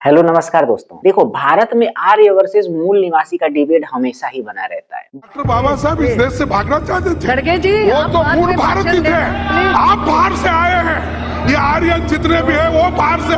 Hello नमस्कार दोस्तों। देखो, भारत में आर्य वर्सेस मूल निवासी का डिबेट हमेशा ही बना रहता है। डॉक्टर बाबा साहब इस देश से भागना चाहते थे। खड़गे जी, वो तो मूल भारतीय थे, आप बाहर से आए हैं। ये आर्यन जितने भी हैं वो बाहर से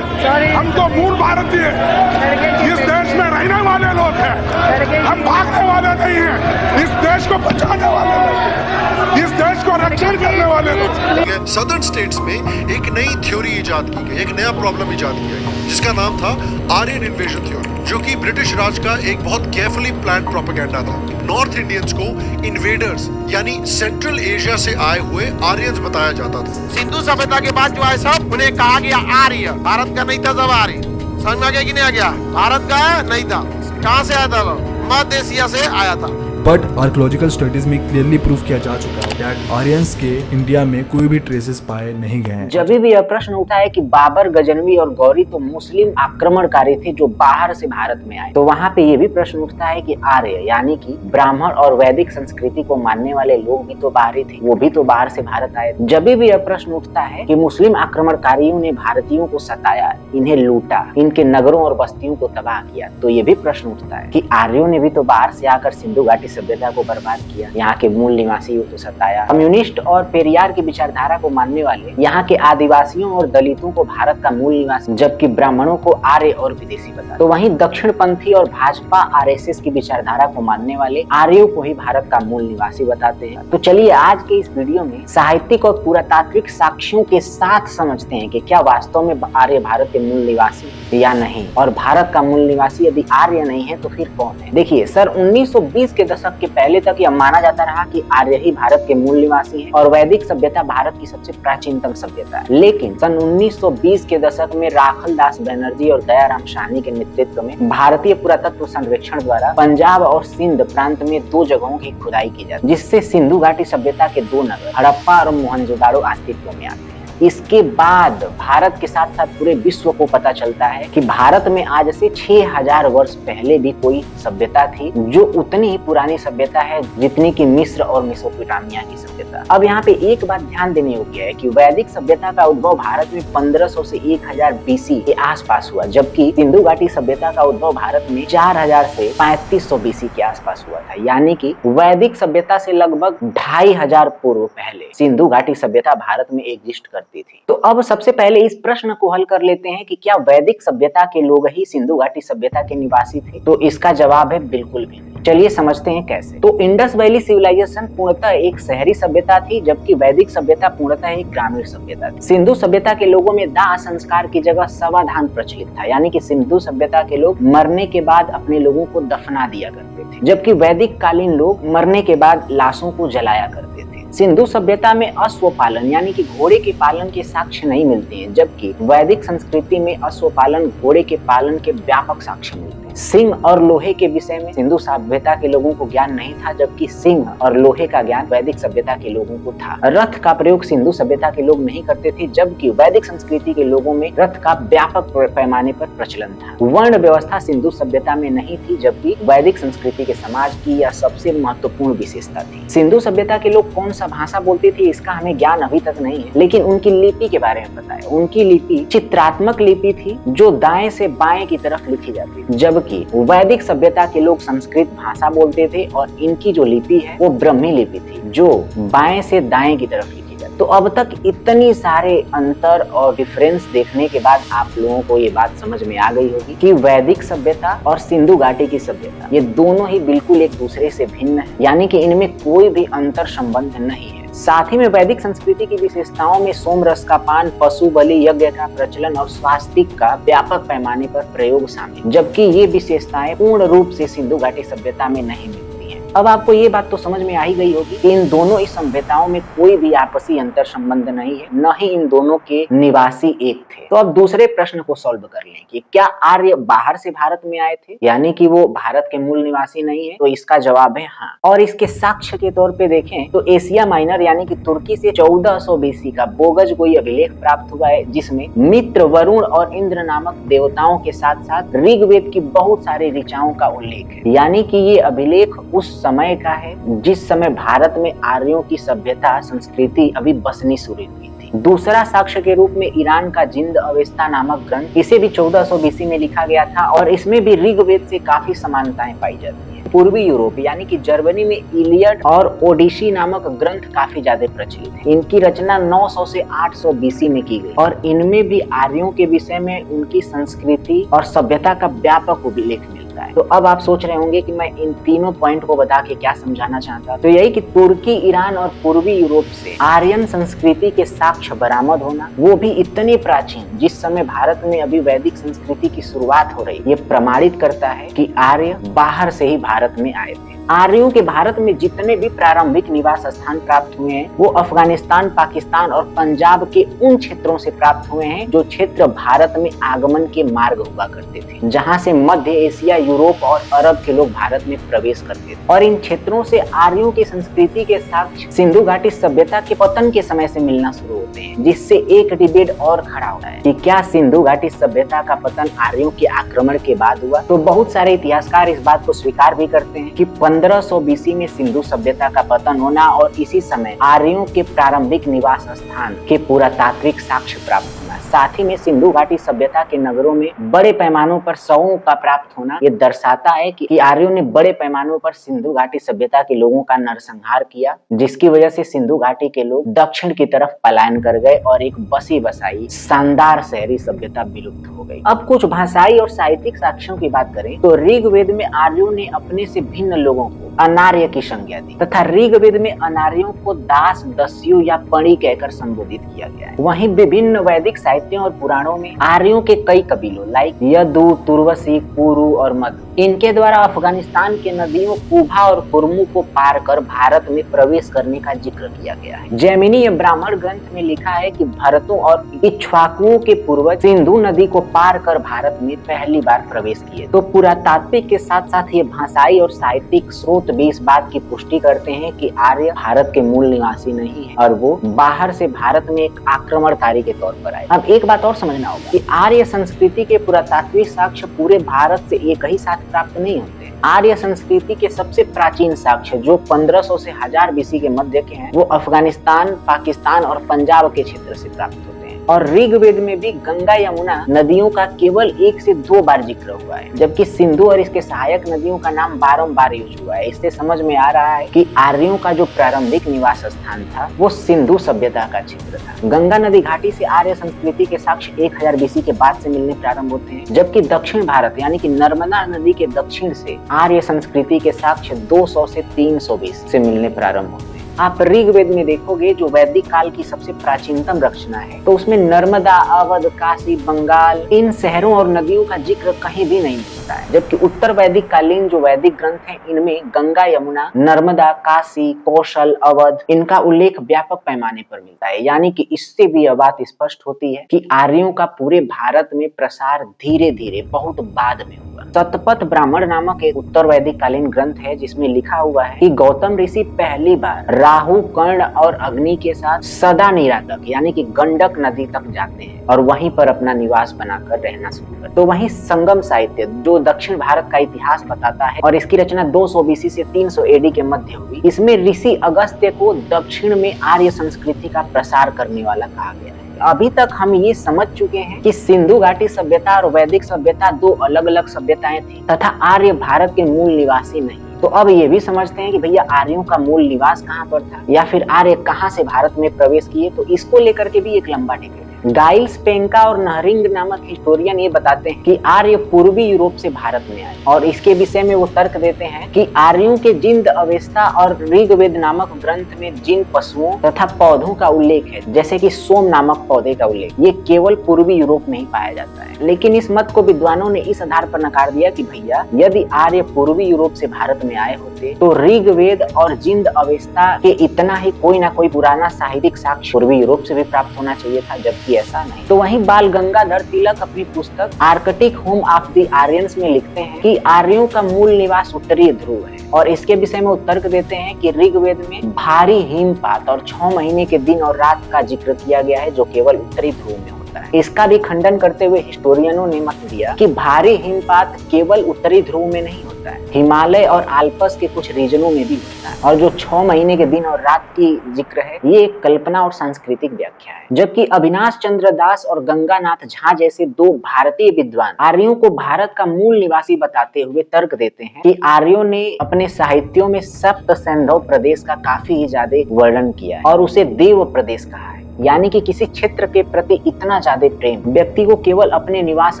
आए, हम तो मूल भारतीय हैं। इस देश में रहने वाले लोग हैं, हम भागने वाले नहीं हैं। इस देश को बचाने वाले लोग हैं, इस देश को रक्षण करने वाले लोग। सदर्न स्टेट्स में एक नई थ्योरी इजाद की गई, एक नया प्रॉब्लम इजाद किया गया जिसका नाम था आर्यन इन्वेजन थ्योरी, जो कि ब्रिटिश राज का एक बहुत केयरफुली प्लान्ड प्रोपेगेंडा था। नॉर्थ इंडियंस को इन्वेडर्स यानी सेंट्रल एशिया से आए हुए आर्यंस बताया जाता था। सिंधु सभ्यता के बाद जो आए सब उन्हें कहा गया आर्य। भारत का नहीं था जब आर्य, समझ में आ गया कि नहीं आ गया? भारत का नहीं था। कहाँ से आया था? मध्य एशिया से आया था। बट आर्कोलॉजिकल स्टडीज में क्लियरली प्रूव किया जा चुका है दैट आर्यंस के इंडिया में कोई भी ट्रेसेस पाए नहीं गए हैं। जब भी यह प्रश्न उठा है कि बाबर, गजनवी और गौरी तो मुस्लिम आक्रमणकारी थे जो बाहर से भारत में आए, तो वहाँ पे ये भी प्रश्न उठता है कि आर्य यानी कि ब्राह्मण और वैदिक संस्कृति को मानने वाले लोग भी तो बाहरी थे, वो भी तो बाहर से भारत आए। जब भी यह प्रश्न उठता है कि मुस्लिम आक्रमणकारियों ने भारतीयों को सताया, इन्हें लूटा, इनके नगरों और बस्तियों को तबाह किया, तो ये भी प्रश्न उठता है कि आर्यों ने भी तो बाहर से आकर सिंधु घाटी सभ्यता को बर्बाद किया, यहाँ के मूल निवासियों को सताया। कम्युनिस्ट और पेरियार की विचारधारा को मानने वाले यहाँ के आदिवासियों और दलितों को भारत का मूल निवासी, जबकि ब्राह्मणों को आर्य और विदेशी बता। तो वहीं दक्षिणपंथी और भाजपा आरएसएस की विचारधारा को मानने वाले आर्यों को ही भारत का मूल निवासी बताते हैं। तो चलिए आज के इस वीडियो में साहित्यिक और पुरातात्विक साक्ष्यों के साथ समझते हैं कि क्या वास्तव में आर्य भारत के मूल निवासी या नहीं, और भारत का मूल निवासी यदि आर्य नहीं है तो फिर कौन है। देखिए, सर 1920 के दशक के पहले तक यह माना जाता रहा कि आर्य ही भारत के मूल निवासी हैं और वैदिक सभ्यता भारत की सबसे प्राचीनतम सभ्यता है। लेकिन सन 1920 के दशक में राखल दास बनर्जी और दयाराम साहनी के नेतृत्व में भारतीय पुरातत्व सर्वेक्षण द्वारा पंजाब और सिंध प्रांत में 2 जगहों की खुदाई की जाती, जिससे सिंधु घाटी सभ्यता के 2 नगर हड़प्पा और मोहनजोदाड़ो अस्तित्व में आते हैं। इसके बाद भारत के साथ साथ पूरे विश्व को पता चलता है कि भारत में आज से 6000 वर्ष पहले भी कोई सभ्यता थी जो उतनी ही पुरानी सभ्यता है जितनी कि मिस्र और मेसोपोटामिया की सभ्यता। अब यहाँ पे एक बात ध्यान देने योग्य है कि वैदिक सभ्यता का उद्भव भारत में 1500 से 1000 बीसी के आसपास हुआ, जबकि सिंधु घाटी सभ्यता का उद्भव भारत में 4000 से 3500 बीसी के आसपास हुआ था। यानी कि वैदिक सभ्यता से लगभग 2500 पूर्व पहले सिंधु घाटी सभ्यता भारत में एग्जिस्ट करती थी। तो अब सबसे पहले इस प्रश्न को हल कर लेते हैं कि क्या वैदिक सभ्यता के लोग ही सिंधु घाटी सभ्यता के निवासी थे? तो इसका जवाब है बिल्कुल भी नहीं। चलिए समझते हैं कैसे। तो इंडस वैली सिविलाइजेशन पूर्णतः एक शहरी सभ्यता थी, जबकि वैदिक सभ्यता पूर्णतः एक ग्रामीण सभ्यता थी। सिंधु सभ्यता के लोगों में दाह संस्कार की जगह शवाधान प्रचलित था, यानी कि सिंधु सभ्यता के लोग मरने के बाद अपने लोगों को दफना दिया करते थे, जबकि वैदिक कालीन लोग मरने के बाद लाशों को जलाया करते थे। सिंधु सभ्यता में अश्व पालन यानी कि घोड़े के पालन के साक्ष्य नहीं मिलते हैं, जबकि वैदिक संस्कृति में अश्व पालन, घोड़े के पालन के व्यापक साक्ष्य मिलते हैं। सिंह और लोहे के विषय में सिंधु सभ्यता के लोगों को ज्ञान नहीं था, जबकि सिंह और लोहे का ज्ञान वैदिक सभ्यता के लोगों को था। रथ का प्रयोग सिंधु सभ्यता के लोग नहीं करते थे, जबकि वैदिक संस्कृति के लोगों में रथ का व्यापक पैमाने पर प्रचलन था। वर्ण व्यवस्था सिंधु सभ्यता में नहीं थी, जबकि वैदिक संस्कृति के समाज की यह सबसे महत्वपूर्ण विशेषता थी। सिंधु सभ्यता के लोग कौन सा भाषा बोलते थे इसका हमें ज्ञान अभी तक नहीं है, लेकिन उनकी लिपि के बारे में पता है। उनकी लिपि चित्रात्मक लिपि थी जो दाएं से बाएं की तरफ लिखी जाती थी, जबकि वैदिक सभ्यता के लोग संस्कृत भाषा बोलते थे और इनकी जो लिपि है वो ब्राह्मी लिपि थी जो बाएं से दाएं की तरफ लिखी जाती। तो अब तक इतनी सारे अंतर और डिफरेंस देखने के बाद आप लोगों को ये बात समझ में आ गई होगी कि वैदिक सभ्यता और सिंधु घाटी की सभ्यता ये दोनों ही बिल्कुल एक दूसरे से भिन्न है, यानी कि इनमें कोई भी अंतर संबंध नहीं है। साथ ही में वैदिक संस्कृति की विशेषताओं में सोम रस का पान, पशु बलि यज्ञ का प्रचलन और स्वास्तिक का व्यापक पैमाने पर प्रयोग शामिल, जबकि ये विशेषताएं पूर्ण रूप से सिंधु घाटी सभ्यता में नहीं मिलती हैं। अब आपको ये बात तो समझ में आ ही गई होगी कि इन दोनों ही सभ्यताओं में कोई भी आपसी अंतर संबंध नहीं है, न ही इन दोनों के निवासी एक थे। तो अब दूसरे प्रश्न को सॉल्व कर लें कि क्या आर्य बाहर से भारत में आए थे, यानी कि वो भारत के मूल निवासी नहीं है? तो इसका जवाब है हाँ। और इसके साक्ष्य के तौर पे देखें तो एशिया माइनर यानी कि तुर्की से 1400 बीसी का बोगज कोई अभिलेख प्राप्त हुआ है, जिसमें मित्र, वरुण और इंद्र नामक देवताओं के साथ साथ ऋग्वेद की बहुत सारी ऋचाओं का उल्लेख है। यानी कि ये अभिलेख उस समय का है जिस समय भारत में आर्यों की सभ्यता, संस्कृति अभी बसनी शुरू हुई थी। थी। दूसरा साक्ष्य के रूप में ईरान का जिंद अवेस्ता नामक ग्रंथ, इसे भी 1400 BC में लिखा गया था और इसमें भी ऋग्वेद से काफी समानताएं पाई जाती है। पूर्वी यूरोप यानी कि जर्मनी में इलियड और ओडिसी नामक ग्रंथ काफी ज्यादा प्रचलित है। इनकी रचना 900 से 800 BC में की गई और इनमें भी आर्यों के विषय में उनकी संस्कृति और सभ्यता का व्यापक उल्लेख मिलता है। तो अब आप सोच रहे होंगे कि मैं इन तीनों पॉइंट को बता के क्या समझाना चाहता हूं। तो यही कि तुर्की, ईरान और पूर्वी यूरोप से आर्यन संस्कृति के साक्ष्य बरामद होना, वो भी इतने प्राचीन जिस समय भारत में अभी वैदिक संस्कृति की शुरुआत हो रही, ये प्रमाणित करता है कि आर्य बाहर से ही भारत में आए थे। आर्यों के भारत में जितने भी प्रारंभिक निवास स्थान प्राप्त हुए हैं वो अफगानिस्तान, पाकिस्तान और पंजाब के उन क्षेत्रों से प्राप्त हुए हैं जो क्षेत्र भारत में आगमन के मार्ग हुआ करते थे, जहां से मध्य एशिया, यूरोप और अरब के लोग भारत में प्रवेश करते थे। और इन क्षेत्रों से आर्यों की संस्कृति के साक्ष्य सिंधु घाटी सभ्यता के पतन के समय से मिलना शुरू होते हैं, जिससे एक डिबेट और खड़ा होता है कि क्या सिंधु घाटी सभ्यता का पतन आर्यों के आक्रमण के बाद हुआ। तो बहुत सारे इतिहासकार इस बात को स्वीकार भी करते हैं कि 1500 BC में सिंधु सभ्यता का पतन होना और इसी समय आर्यों के प्रारंभिक निवास स्थान के पुरातात्विक साक्ष्य प्राप्त होना, साथ ही में सिंधु घाटी सभ्यता के नगरों में बड़े पैमानों पर शवों का प्राप्त होना, ये दर्शाता है कि आर्यों ने बड़े पैमानों पर सिंधु घाटी सभ्यता के लोगों का नरसंहार किया, जिसकी वजह से सिंधु घाटी के लोग दक्षिण की तरफ पलायन कर गए और एक बसी बसाई शानदार शहरी सभ्यता विलुप्त हो गई। अब कुछ भाषाई और साहित्यिक साक्ष्यों की बात करें तो ऋग्वेद में आर्यों ने अपने से भिन्न लोगों को अनार्य की संज्ञा दी तथा ऋग्वेद में अनार्यों को दास, दस्यु या पणि कहकर संबोधित किया गया है। वहीं विभिन्न वैदिक साहित्यों और पुराणों में आर्यों के कई कबीलों लाइक यदु, तुर्वसी, कुरु और मधु, इनके द्वारा अफगानिस्तान के नदियों कुभा और कुरमु को पार कर भारत में प्रवेश करने का जिक्र किया गया है। जैमिनी ब्राह्मण ग्रंथ में लिखा है कि भरतों और इक्ष्वाकुओं के पूर्वज सिंधु नदी को पार कर भारत में पहली बार प्रवेश किए। तो पुरातात्विक के साथ साथ ये भाषाई और साहित्यिक स्रोत भी इस बात की पुष्टि करते हैं कि आर्य भारत के मूल निवासी नहीं है और वो बाहर से भारत में एक आक्रमणकारी के तौर पर आए। अब एक बात और समझना होगा कि आर्य संस्कृति के पुरातात्विक साक्ष्य पूरे भारत से एक ही साथ प्राप्त नहीं होते। आर्य संस्कृति के सबसे प्राचीन साक्ष्य जो 1500 से 1000 BC के मध्य के हैं वो अफगानिस्तान, पाकिस्तान और पंजाब के क्षेत्र से प्राप्त होते हैं। और ऋग्वेद में भी गंगा, यमुना नदियों का केवल 1 से 2 बार जिक्र हुआ है, जबकि सिंधु और इसके सहायक नदियों का नाम बारंबार यूज हुआ है। इससे समझ में आ रहा है कि आर्यों का जो प्रारंभिक निवास स्थान था वो सिंधु सभ्यता का क्षेत्र था। गंगा नदी घाटी से आर्य संस्कृति के साक्ष्य 1000 BC के बाद से मिलने प्रारंभ होते हैं, जबकि दक्षिण भारत यानी कि नर्मदा नदी के दक्षिण से आर्य संस्कृति के साक्ष्य 200 से 300 BC से मिलने प्रारंभ होते हैं। आप ऋग्वेद में देखोगे जो वैदिक काल की सबसे प्राचीनतम रचना है तो उसमें नर्मदा, अवध, काशी, बंगाल इन शहरों और नदियों का जिक्र कहीं भी नहीं मिलता है, जबकि उत्तर वैदिक कालीन जो वैदिक ग्रंथ हैं इनमें गंगा, यमुना, नर्मदा, काशी, कौशल, अवध इनका उल्लेख व्यापक पैमाने पर मिलता है। यानी कि इससे भी यह बात स्पष्ट होती है कि आर्यों का पूरे भारत में प्रसार धीरे धीरे बहुत बाद में हुआ। शतपथ ब्राह्मण नामक एक उत्तर वैदिक कालीन ग्रंथ है जिसमें लिखा हुआ है कि गौतम ऋषि पहली बार राहु, कर्ण और अग्नि के साथ सदा नीरा तक यानी कि गंडक नदी तक जाते हैं और वहीं पर अपना निवास बनाकर रहना शुरू करते। तो वहीं संगम साहित्य जो दक्षिण भारत का इतिहास बताता है और इसकी रचना 200 BC से 300 AD के मध्य हुई, इसमें ऋषि अगस्त्य को दक्षिण में आर्य संस्कृति का प्रसार करने वाला कहा गया है। अभी तक हम ये समझ चुके हैं कि सिंधु घाटी सभ्यता और वैदिक सभ्यता दो अलग अलग सभ्यताएं थी तथा आर्य भारत के मूल निवासी नहीं। तो अब ये भी समझते हैं कि भैया आर्यों का मूल निवास कहाँ पर था या फिर आर्य कहाँ से भारत में प्रवेश किए। तो इसको लेकर के भी एक लंबा डिबेट है। गाइल्स, पेंका और नहरिंग नामक हिस्टोरियन ये बताते हैं कि आर्य पूर्वी यूरोप से भारत में आए और इसके विषय में वो तर्क देते हैं कि आर्यों के जिंद, अवेस्ता और ऋग्वेद नामक ग्रंथ में जिन पशुओं तथा पौधों का उल्लेख है जैसे कि सोम नामक पौधे का उल्लेख, ये केवल पूर्वी यूरोप में ही पाया जाता है। लेकिन इस मत को विद्वानों ने इस आधार पर नकार दिया कि भैया यदि आर्य पूर्वी यूरोप से भारत में आए होते तो ऋग्वेद और जिंद, अवेस्ता के इतना ही कोई ना कोई पुराना साहित्यिक साक्ष्य पूर्वी यूरोप से भी प्राप्त होना चाहिए था, जबकि ऐसा नहीं। तो वहीं बाल गंगाधर तिलक अपनी पुस्तक Arctic home of the Aryans में लिखते हैं कि आर्यों का मूल निवास उत्तरी ध्रुव है और इसके विषय में तर्क देते हैं कि ऋग्वेद में भारी हिमपात और 6 महीने के दिन और रात का जिक्र किया गया है जो केवल उत्तरी ध्रुव में होता है। होता है। इसका भी खंडन करते हुए हिस्टोरियनों ने मत दिया कि भारी हिमपात केवल उत्तरी ध्रुव में नहीं होता है, हिमालय और आल्पस के कुछ रीजनों में भी होता है। और जो 6 महीने के दिन और रात की जिक्र है, ये एक कल्पना और सांस्कृतिक व्याख्या है। जबकि अविनाश चंद्र दास और गंगानाथ झा जैसे 2 भारतीय विद्वान आर्यों को भारत का मूल निवासी बताते हुए तर्क देते हैं कि आर्यों ने अपने साहित्यों में सप्त सैंधव प्रदेश का काफी ही ज्यादा वर्णन किया है और उसे देव प्रदेश कहा है। यानी कि किसी क्षेत्र के प्रति इतना ज्यादा प्रेम व्यक्ति को केवल अपने निवास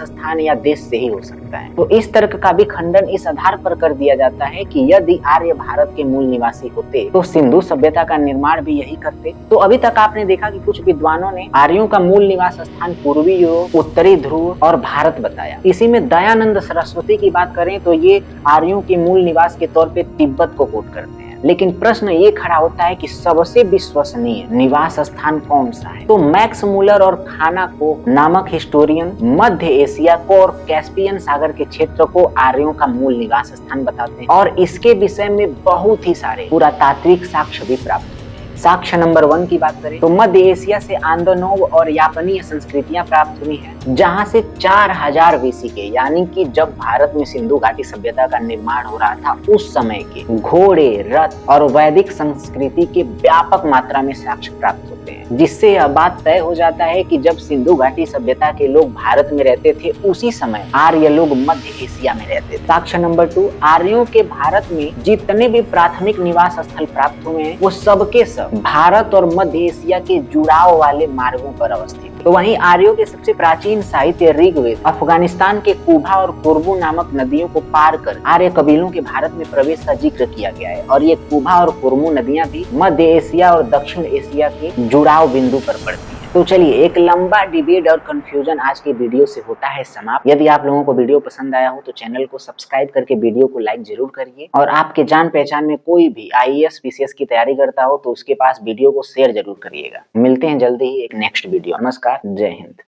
स्थान या देश से ही हो सकता है। तो इस तर्क का भी खंडन इस आधार पर कर दिया जाता है कि यदि आर्य भारत के मूल निवासी होते तो सिंधु सभ्यता का निर्माण भी यही करते। तो अभी तक आपने देखा कि कुछ विद्वानों ने आर्यों का मूल निवास स्थान पूर्वी यूरोप, उत्तरी ध्रुव और भारत बताया। इसी में दयानंद सरस्वती की बात करें तो ये आर्यों के मूल निवास के तौर पे तिब्बत को कोट करते हैं। लेकिन प्रश्न ये खड़ा होता है कि सबसे विश्वसनीय निवास स्थान कौन सा है? तो मैक्स मुलर और खाना को नामक हिस्टोरियन मध्य एशिया को और कैस्पियन सागर के क्षेत्र को आर्यों का मूल निवास स्थान बताते हैं और इसके विषय में बहुत ही सारे पुरातात्विक साक्ष्य भी प्राप्त हैं। साक्ष्य नंबर 1 की बात करें तो मध्य एशिया से आंदोनोव और यापनीय संस्कृतियां प्राप्त हुई हैं, जहां से 4000 बीसी के यानी कि जब भारत में सिंधु घाटी सभ्यता का निर्माण हो रहा था उस समय के घोड़े, रथ और वैदिक संस्कृति के व्यापक मात्रा में साक्ष्य प्राप्त होते हैं, जिससे यह बात तय हो जाता है कि जब सिंधु घाटी सभ्यता के लोग भारत में रहते थे उसी समय आर्य लोग मध्य एशिया में रहते थे। साक्ष्य नंबर 2, आर्यों के भारत में जितने भी प्राथमिक निवास स्थल प्राप्त हुए हैं वो सबके सब भारत और मध्य एशिया के जुड़ाव वाले मार्गों पर अवस्थित। तो वहीं आर्यों के सबसे प्राचीन साहित्य ऋग्वेद अफगानिस्तान के कुबा और कुर्बू नामक नदियों को पार कर आर्य कबीलों के भारत में प्रवेश का जिक्र किया गया है और ये कुबा और कुर्मू नदियां भी मध्य एशिया और दक्षिण एशिया के जुड़ाव बिंदु पर पड़ती है। तो चलिए, एक लंबा डिबेट और कंफ्यूजन आज के वीडियो से होता है समाप्त। यदि आप लोगों को वीडियो पसंद आया हो तो चैनल को सब्सक्राइब करके वीडियो को लाइक जरूर करिए और आपके जान पहचान में कोई भी IAS PCS की तैयारी करता हो तो उसके पास वीडियो को शेयर जरूर करिएगा। मिलते हैं जल्दी ही एक नेक्स्ट वीडियो। नमस्कार, जय हिंद।